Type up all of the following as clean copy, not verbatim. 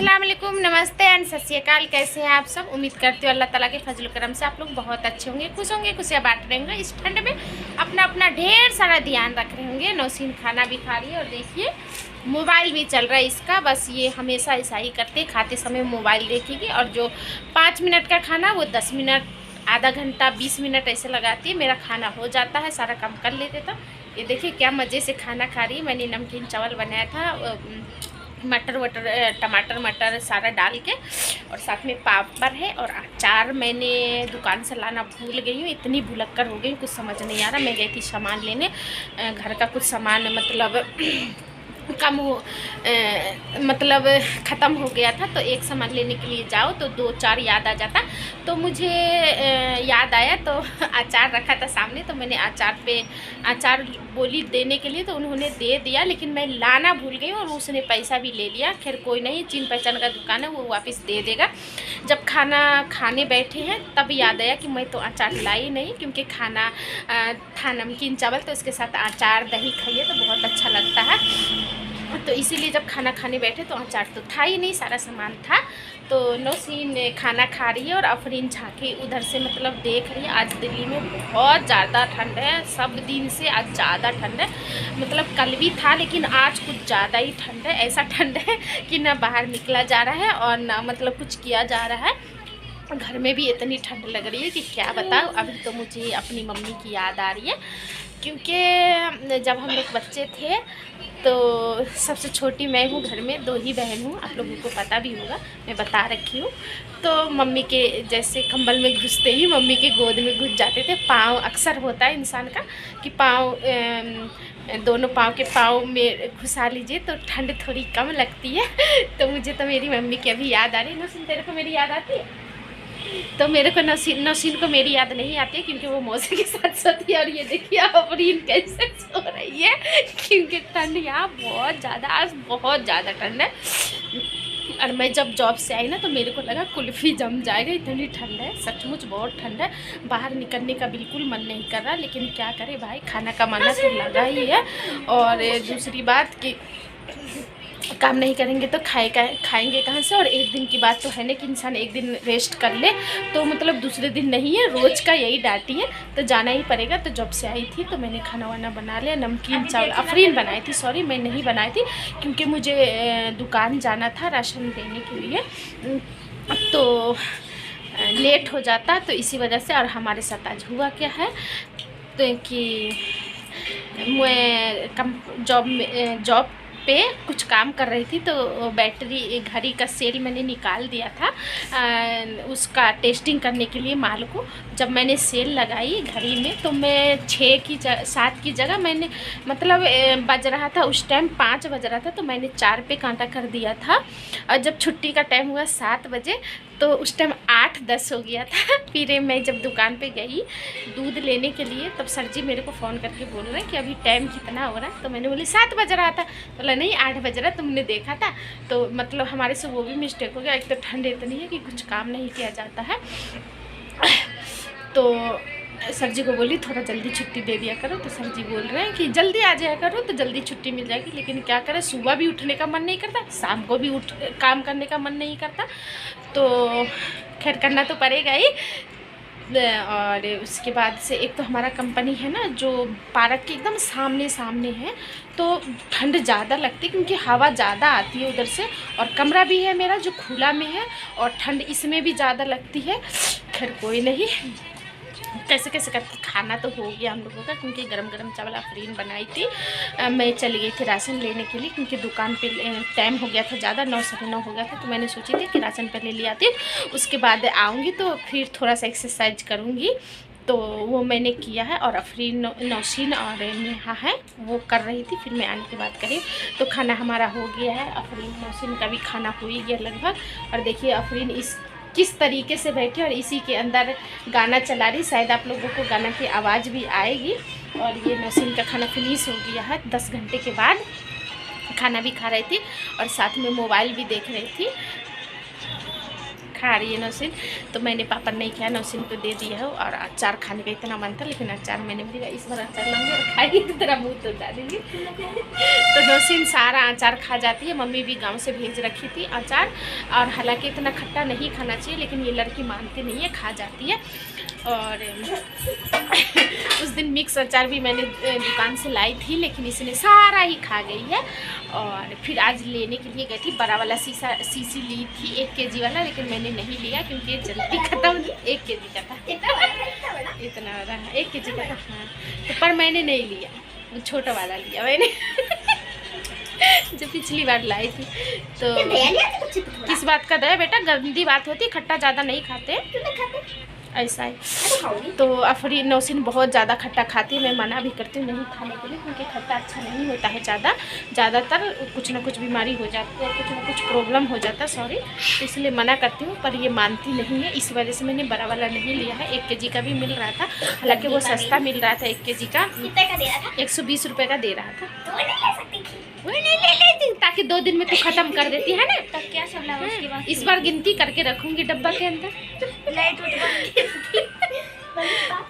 अस्सलाम वालेकुम, नमस्ते एंड सत श्री अकाल। कैसे हैं आप सब? उम्मीद करती हूँ अल्लाह ताला के फजल करम से आप लोग बहुत अच्छे होंगे, खुश होंगे, खुशियाँ बांट रहे होंगे। इस ठंड में अपना अपना ढेर सारा ध्यान रख रहे होंगे। नौसीन खाना भी खा रही है और देखिए मोबाइल भी चल रहा है इसका। बस ये हमेशा ऐसा ही करते, खाते समय मोबाइल देखेगी और जो 5 मिनट का खाना वो 10 मिनट, आधा घंटा, 20 मिनट ऐसे लगाती है। मेरा खाना हो जाता है, सारा काम कर लेते। तो ये देखिए क्या मज़े से खाना खा रही है। मैंने नमकीन चावल बनाया था, मटर वटर, टमाटर मटर सारा डाल के, और साथ में पापड़ है और अचार मैंने दुकान से लाना भूल गई हूँ। इतनी भुलक्कर हो गई, कुछ समझ नहीं आ रहा। मैं गई थी सामान लेने, घर का कुछ सामान मतलब कम हो मतलब ख़त्म हो गया था। तो एक सामान लेने के लिए जाओ तो 2-4 याद आ जाता। तो मुझे याद आया तो अचार रखा था सामने, तो मैंने अचार बोली देने के लिए, तो उन्होंने दे दिया, लेकिन मैं लाना भूल गई और उसने पैसा भी ले लिया। खैर कोई नहीं, चिन पहचान का दुकान है, वो वापस दे देगा। जब खाना खाने बैठे हैं तब याद आया कि मैं तो अचार लाई नहीं, क्योंकि खाना था नमकीन चावल, तो इसके साथ अचार दही खाइए तो बहुत अच्छा लगता है। तो इसीलिए जब खाना खाने बैठे तो अचार तो था ही नहीं, सारा सामान था। तो नौसीन खाना खा रही है और अफरीन झांकी उधर से मतलब देख रही है। आज दिल्ली में बहुत ज़्यादा ठंड है, सब दिन से आज ज़्यादा ठंड है। मतलब कल भी था लेकिन आज कुछ ज़्यादा ही ठंड है। ऐसा ठंड है कि ना बाहर निकला जा रहा है और ना मतलब कुछ किया जा रहा है। घर में भी इतनी ठंड लग रही है कि क्या बताऊँ। अभी तो मुझे अपनी मम्मी की याद आ रही है, क्योंकि जब हम लोग बच्चे थे तो सबसे छोटी मैं हूँ, घर में 2 ही बहन हूँ, आप लोगों को पता भी होगा, मैं बता रखी हूँ। तो मम्मी के जैसे कंबल में घुसते ही मम्मी के गोद में घुस जाते थे। पाँव अक्सर होता है इंसान का कि पाँव, दोनों पाँव के पाँव में घुसा लीजिए तो ठंड थोड़ी कम लगती है। तो मुझे तो मेरी मम्मी की अभी याद आ रही है। नौसीन तेरे को मेरी याद आती है? तो मेरे को नौसीन को मेरी याद नहीं आती है, क्योंकि वो मौसी के साथ सोती है। और ये देखिए अफरीन कैसे सो रही है, क्योंकि ठंड यहाँ बहुत ज़्यादा, आज बहुत ज़्यादा ठंड है। और मैं जब जॉब से आई ना तो मेरे को लगा कुल्फ़ी जम जाएगा, इतनी ठंड है, सचमुच बहुत ठंड है। बाहर निकलने का बिल्कुल मन नहीं कर रहा, लेकिन क्या करे भाई, खाना कमाना तो लगा ही है। और दूसरी बात कि काम नहीं करेंगे तो खाएंगे कहाँ से। और एक दिन की बात तो है ना कि इंसान एक दिन रेस्ट कर ले तो मतलब दूसरे दिन नहीं है, रोज़ का यही डांटी है, तो जाना ही पड़ेगा। तो जब से आई थी तो मैंने खाना वाना बना लिया। नमकीन चावल अफरीन बनाई थी, सॉरी मैं नहीं बनाई थी, क्योंकि मुझे दुकान जाना था राशन देने के लिए, तो लेट हो जाता, तो इसी वजह से। और हमारे साथ आज हुआ क्या है तो कि मैं जॉब पे कुछ काम कर रही थी, तो बैटरी घड़ी का सेल मैंने निकाल दिया था उसका टेस्टिंग करने के लिए माल को। जब मैंने सेल लगाई घड़ी में तो मैं 7 की जगह मैंने मतलब बज रहा था उस टाइम 5 बज रहा था, तो मैंने 4 पे कांटा कर दिया था। और जब छुट्टी का टाइम हुआ 7 बजे तो उस टाइम 8-10 हो गया था। फिर मैं जब दुकान पे गई दूध लेने के लिए, तब सर जी मेरे को फ़ोन करके बोल रहे हैं कि अभी टाइम कितना हो रहा है। तो मैंने बोली 7 बज रहा था। बोला नहीं 8 बज रहा, तुमने देखा था। तो मतलब हमारे से वो भी मिस्टेक हो गया। एक तो ठंड इतनी है कि कुछ काम नहीं किया जाता है। तो सर जी को बोली थोड़ा जल्दी छुट्टी दे दिया करो, तो सर जी बोल रहे हैं कि जल्दी आ जाया करो तो जल्दी छुट्टी मिल जाएगी। लेकिन क्या करें, सुबह भी उठने का मन नहीं करता, शाम को भी काम करने का मन नहीं करता, तो खैर करना तो पड़ेगा ही। और उसके बाद से एक तो हमारा कंपनी है ना जो पार्क के एकदम सामने है, तो ठंड ज़्यादा लगती है क्योंकि हवा ज़्यादा आती है उधर से, और कमरा भी है मेरा जो खुला में है, और ठंड इसमें भी ज़्यादा लगती है। खैर कोई नहीं, कैसे कैसे करके खाना तो हो गया हम लोगों का, क्योंकि गरम गरम चावल अफरीन बनाई थी। मैं चली गई थी राशन लेने के लिए, क्योंकि दुकान पे टाइम हो गया था ज़्यादा, 9-9:30 हो गया था। तो मैंने सोची थी कि राशन पहले ले आती हूँ, उसके बाद आऊँगी तो फिर थोड़ा सा एक्सरसाइज करूँगी। तो वो मैंने किया है, और अफरीन, नौसीन और नेहा है वो कर रही थी, फिर मैं आने के बाद करी। तो खाना हमारा हो गया है, अफरीन नौसीन का भी खाना हो ही गया लगभग। और देखिए अफरीन किस तरीके से बैठी और इसी के अंदर गाना चला रही, शायद आप लोगों को गाना की आवाज़ भी आएगी। और ये नौसीन का खाना फिनिश हो गया है, 10 घंटे के बाद खाना भी खा रही थी और साथ में मोबाइल भी देख रही थी। खा रही है नौसिन। तो मैंने पापड़ नहीं खाया, नौसिन को दे दिया है। और अचार खाने का इतना मन था, लेकिन अचार मैंने बोला इस बार अचार लाऊंगी और खाएगी तो तेरा मुँह तो डालेंगे। तो नौसिन सारा अचार खा जाती है। मम्मी भी गाँव से भेज रखी थी अचार, और हालांकि इतना खट्टा नहीं खाना चाहिए, लेकिन ये लड़की मानती नहीं है, खा जाती है। और उस दिन मिक्स अचार भी मैंने दुकान से लाई थी, लेकिन इसने सारा ही खा गई है। और फिर आज लेने के लिए गई थी, बड़ा वाला सीसी ली थी 1 kg वाला, लेकिन मैंने नहीं लिया क्योंकि जल्दी खत्म। 1 kg का था, इतना बड़ा 1 kg का था। हाँ, तो पर मैंने नहीं लिया, वो छोटा वाला लिया मैंने जो पिछली बार लाई थी। तो किस बात का दया बेटा, गंदी बात होती है, खट्टा ज़्यादा नहीं खाते ऐसा है। तो अफरी नौसिन बहुत ज़्यादा खट्टा खाती है, मैं मना भी करती हूँ नहीं खाने के लिए, क्योंकि खट्टा अच्छा नहीं होता है ज़्यादातर कुछ ना कुछ बीमारी हो जाती है, कुछ ना कुछ प्रॉब्लम हो जाता है, सॉरी। तो इसलिए मना करती हूँ, पर ये मानती नहीं है, इस वजह से मैंने बड़ा वाला नहीं लिया है। 1 kg का भी मिल रहा था, हालांकि वो सस्ता मिल रहा था। 1 kg का 120 रुपये का दे रहा था। वही नहीं ले लेती, ताकि 2 दिन में तू खत्म कर देती है ना। तब क्या सब लगा उसके बाद? इस बार गिनती करके रखूंगी डब्बा के अंदर।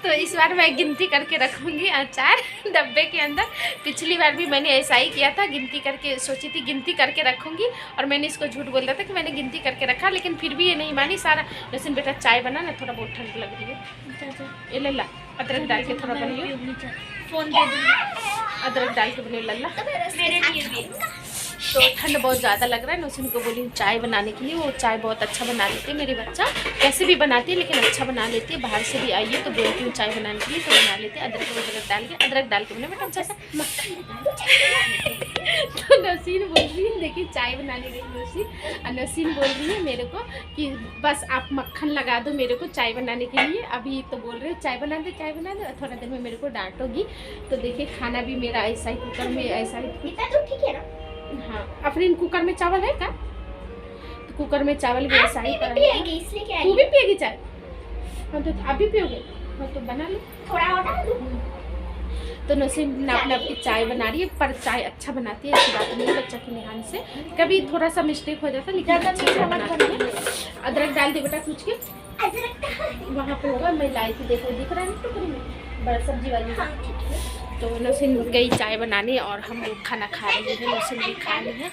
तो इस बार मैं गिनती करके रखूंगी अचार डब्बे के अंदर। पिछली बार भी मैंने ऐसा ही किया था, गिनती करके सोची थी गिनती करके रखूंगी, और मैंने इसको झूठ बोल दिया था कि मैंने गिनती करके रखा, लेकिन फिर भी ये नहीं मानी सारा। लेकिन बेटा चाय बना ना, थोड़ा बहुत ठंड लग रही है, ये ले ला, अदरक डाल के थोड़ा बनिए, फोन दे दूँगी, अदरक डाल के बने लल्ला। तो ठंड बहुत ज़्यादा लग रहा है, नौसिन को बोली चाय बनाने के लिए। वो चाय बहुत अच्छा बना लेती है मेरी बच्चा, कैसे भी बनाती है लेकिन अच्छा बना लेती है। बाहर से भी आई है तो बोलती हूँ चाय बनाने के लिए, तो बना लेती है। अदरक डाल के बने बेटा अच्छा सा। तो नौसिन बोल रही है, देखिए चाय बनाने गई नौसिन, और नौसिन बोल रही है मेरे को कि बस आप मक्खन लगा दो मेरे को चाय बनाने के लिए। अभी तो बोल रहे हो चाय बना दो, थोड़ा देर में मेरे को डांटोगी। तो देखिए खाना भी मेरा ऐसा ही कुकर में, ऐसा ही ठीक है ना। हाँ, अफरीन कुकर में चावल है क्या? तो कुकर में चावल भी ऐसा ही पिएगी, इसलिए क्या तू भी पिएगी चाय? हाँ तो आप भी पियोगे? हाँ तो बना लो, थोड़ा और डाल दो। तो नौसिन अपना अपनी चाय बना रही है, पर चाय अच्छा बनाती है, ऐसी बात नहीं है बच्चा के लिहाज से। कभी थोड़ा सा मिस्टेक हो जाता है, लेकिन अच्छी चाय बनाती है। अदरक डाल दे बेटा कुछ के, वहाँ पे होगा, मैं लाई थी, देखो दिख रहा है बड़ा सब्जी वाली। तो नौसिन गई चाय बनाने, और हम लोग खाना खा रहे हैं, नौसिन भी खा रही है।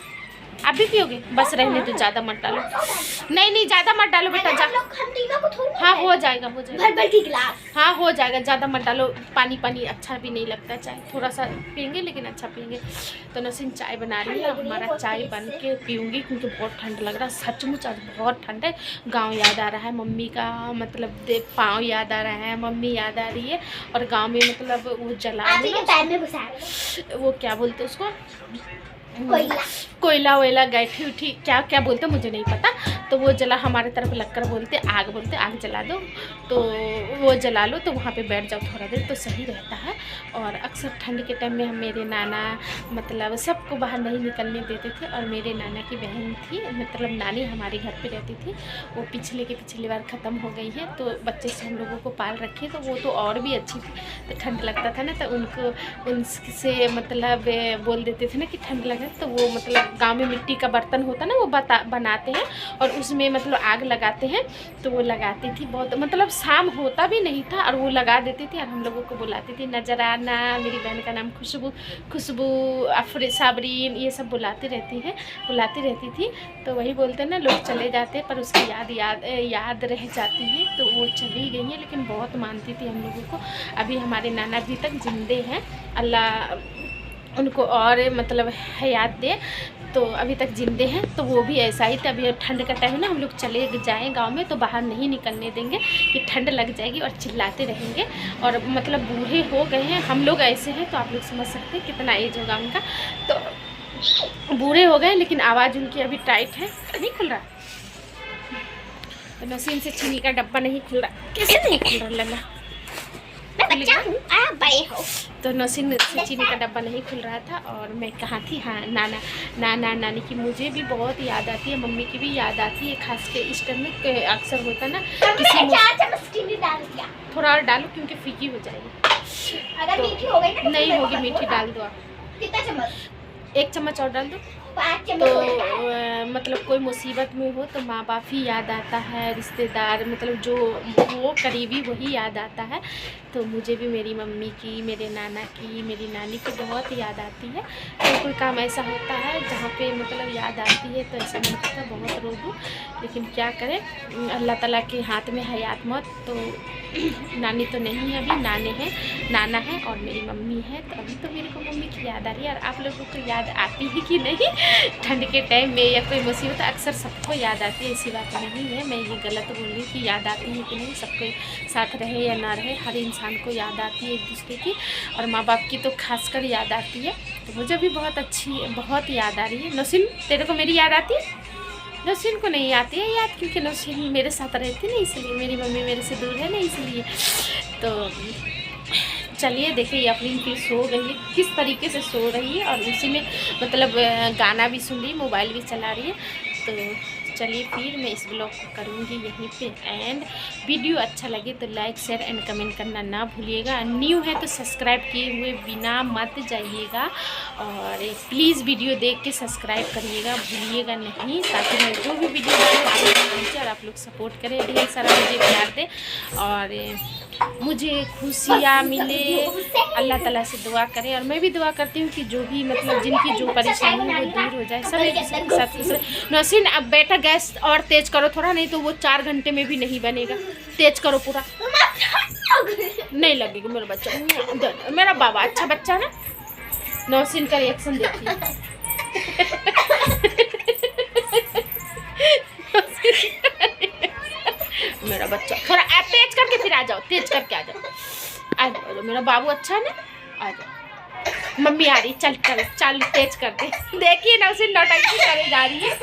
आप भी पियोगे? बस रहने तो ज़्यादा मत डालो, नहीं ज़्यादा मत डालो बेटा, हाँ हो जाएगा भर की गिलास, हाँ हो जाएगा, ज़्यादा मत डालो। पानी अच्छा भी नहीं लगता चाय, थोड़ा सा पियेंगे लेकिन अच्छा पियेंगे। तो नौसिन चाय बना रही है, हमारा चाय बन के पीऊँगी, क्योंकि बहुत ठंड लग रहा है, सचमुच आज बहुत ठंड है। गाँव याद आ रहा है, मम्मी का मतलब पाँव याद आ रहा है, मम्मी याद आ रही है। और गाँव में मतलब वो जला वो क्या बोलते उसको, कोयला वोयला गैठी उठी क्या बोलते मुझे नहीं पता। तो वो जला, हमारे तरफ लक्कर बोलते, आग बोलते, आग जला दो, तो वो जला लो, तो वहाँ पे बैठ जाओ थोड़ा देर, तो सही रहता है। और अक्सर ठंड के टाइम में हम, मेरे नाना मतलब सबको बाहर नहीं निकलने देते थे। और मेरे नाना की बहन थी, मतलब नानी हमारे घर पे रहती थी, वो पिछली बार ख़त्म हो गई है। तो बच्चे से हम लोगों को पाल रखे, तो वो तो और भी अच्छी थी। तो ठंड लगता था ना, तो उनसे मतलब बोल देते थे ना कि ठंड लगे, तो वो मतलब गांव में मिट्टी का बर्तन होता ना, वो बनाते हैं और उसमें मतलब आग लगाते हैं। तो वो लगाती थी, बहुत मतलब शाम होता भी नहीं था और वो लगा देती थी, और हम लोगों को बुलाती थी नजराना। मेरी बहन का नाम खुशबू अफरी साबरीन, ये सब बुलाती रहती थी। तो वही बोलते हैं ना, लोग चले जाते पर उसकी याद रह जाती है। तो वो चली गई है, लेकिन बहुत मानती थी हम लोगों को। अभी हमारे नाना अभी तक जिंदे हैं, अल्लाह उनको और मतलब हयात दे, तो अभी तक जिंदे हैं। तो वो भी ऐसा ही था, अभी ठंड का टाइम है ना, हम लोग चले जाएँ गांव में तो बाहर नहीं निकलने देंगे कि ठंड लग जाएगी, और चिल्लाते रहेंगे। और मतलब बूढ़े हो गए हैं, हम लोग ऐसे हैं, तो आप लोग समझ सकते हैं कितना एज होगा उनका। तो बूढ़े हो गए, लेकिन आवाज़ उनकी अभी टाइट है, नहीं खुल रहा। तो नौसिन से चीनी का डब्बा नहीं खुल रहा, कैसे नहीं खुल रहा लल्ला, तो नौसिन से चीनी का डब्बा नहीं खुल रहा था। और मैं कहाँ थी, हाँ नाना नानी की मुझे भी बहुत याद आती है, मम्मी की भी याद आती है, खास के इस टाइम में अक्सर होता ना किसी थोड़ा और डालो, क्योंकि फीकी हो जाएगी। अगर मीठी हो गई ना, नहीं होगी मीठी, डाल दो आप, कितना चम्मच? 1 चम्मच और डाल दो। तो मतलब कोई मुसीबत में हो तो माँ बाप ही याद आता है, रिश्तेदार मतलब जो वो करीबी वही याद आता है। तो मुझे भी मेरी मम्मी की, मेरे नाना की, मेरी नानी की बहुत याद आती है। तो कोई काम ऐसा होता है जहाँ पे मतलब याद आती है तो ऐसा नहीं होता, बहुत रो दूँ, लेकिन क्या करें, अल्लाह ताला के हाथ में है याद मौत। तो नानी तो नहीं है अभी, नाना है और मेरी मम्मी है। तो अभी तो मेरे को मम्मी की याद आ रही है। और आप लोगों को याद आती है कि नहीं ठंड के टाइम में या कोई मुसीबत, अक्सर सबको याद आती है, ऐसी बात नहीं है। मैं ये गलत बोल रही कि याद आती है कि नहीं, सबको साथ रहे या ना रहे, हर इंसान को याद आती है एक दूसरे की, और माँ बाप की तो खासकर याद आती है। तो मुझे भी बहुत याद आ रही है। नौसिन, तेरे को मेरी याद आती है? नौसिन को नहीं आती है याद, क्योंकि नौसिन मेरे साथ रहती है ना, इसलिए, मेरी मम्मी मेरे से दूर है ना, इसलिए। तो चलिए देखिए, अपनी फिर सो गई है, किस तरीके से सो रही है, और उसी में मतलब गाना भी सुन रही है, मोबाइल भी चला रही है। तो चलिए फिर मैं इस ब्लॉग को करूँगी यहीं पे एंड। वीडियो अच्छा लगे तो लाइक शेयर एंड कमेंट करना ना भूलिएगा। न्यू है तो सब्सक्राइब किए हुए बिना मत जाइएगा, और प्लीज़ वीडियो देख के सब्सक्राइब करिएगा, भूलिएगा नहीं, ताकि मैं जो भी वीडियो डालूँ आप लोग पहुँचे और आप लोग सपोर्ट करें, ढेर सारा मुझे प्यार दें और मुझे खुशियाँ मिले। अल्लाह ताला से दुआ करें, और मैं भी दुआ करती हूँ कि जो भी मतलब जिनकी जो परेशानी है वो दूर हो जाए, सब एक दूसरे के साथ खुश रहे। नौसिन, अब बेटा गैस और तेज़ करो थोड़ा, नहीं तो वो 4 घंटे में भी नहीं बनेगा। तेज़ करो पूरा, नहीं लगेगा मेरा बच्चा, मेरा बाबा अच्छा बच्चा ना। नौसिन का रिएक्शन देखिए। मेरा बच्चा थोड़ा तेज करके फिर आ जाओ, तेज करके आ जाओ, मेरा बाबू अच्छा है ना, आ जाओ। मम्मी आ रही, चल चल चल तेज कर दे। देखिए ना उसे नौटंकी करे जा रही है।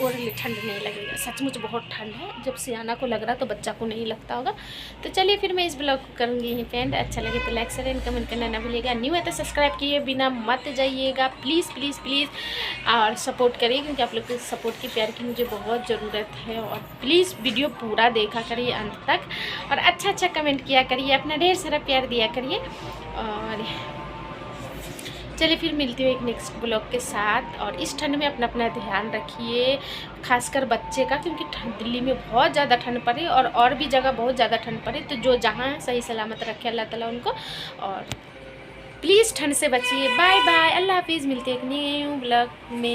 और ठंड नहीं लगेगा, सचमुच बहुत ठंड है। जब सियाना को लग रहा तो बच्चा को नहीं लगता होगा। तो चलिए फिर मैं इस ब्लॉग को करूँगी यहीं पे एंड। अच्छा लगे तो लाइक शेयर एंड कमेंट करना ना भूलिएगा। न्यू है तो सब्सक्राइब किए बिना मत जाइएगा, प्लीज़ प्लीज़ प्लीज़, और सपोर्ट करिए, क्योंकि आप लोग के सपोर्ट की, प्यार की मुझे बहुत ज़रूरत है। और प्लीज़ वीडियो पूरा देखा करिए अंत तक, और अच्छा कमेंट किया करिए, अपना ढेर सारा प्यार दिया करिए। और चलिए फिर मिलती हूँ एक नेक्स्ट ब्लॉग के साथ। और इस ठंड में अपना ध्यान रखिए, खासकर बच्चे का, क्योंकि दिल्ली में बहुत ज़्यादा ठंड पड़े और भी जगह बहुत ज़्यादा ठंड पड़े। तो जो जहाँ है सही सलामत रखे अल्लाह ताला उनको, और प्लीज़ ठंड से बचिए। बाय बाय, अल्लाह हाफिज़, मिलते हैं एक न्यू ब्लॉग में।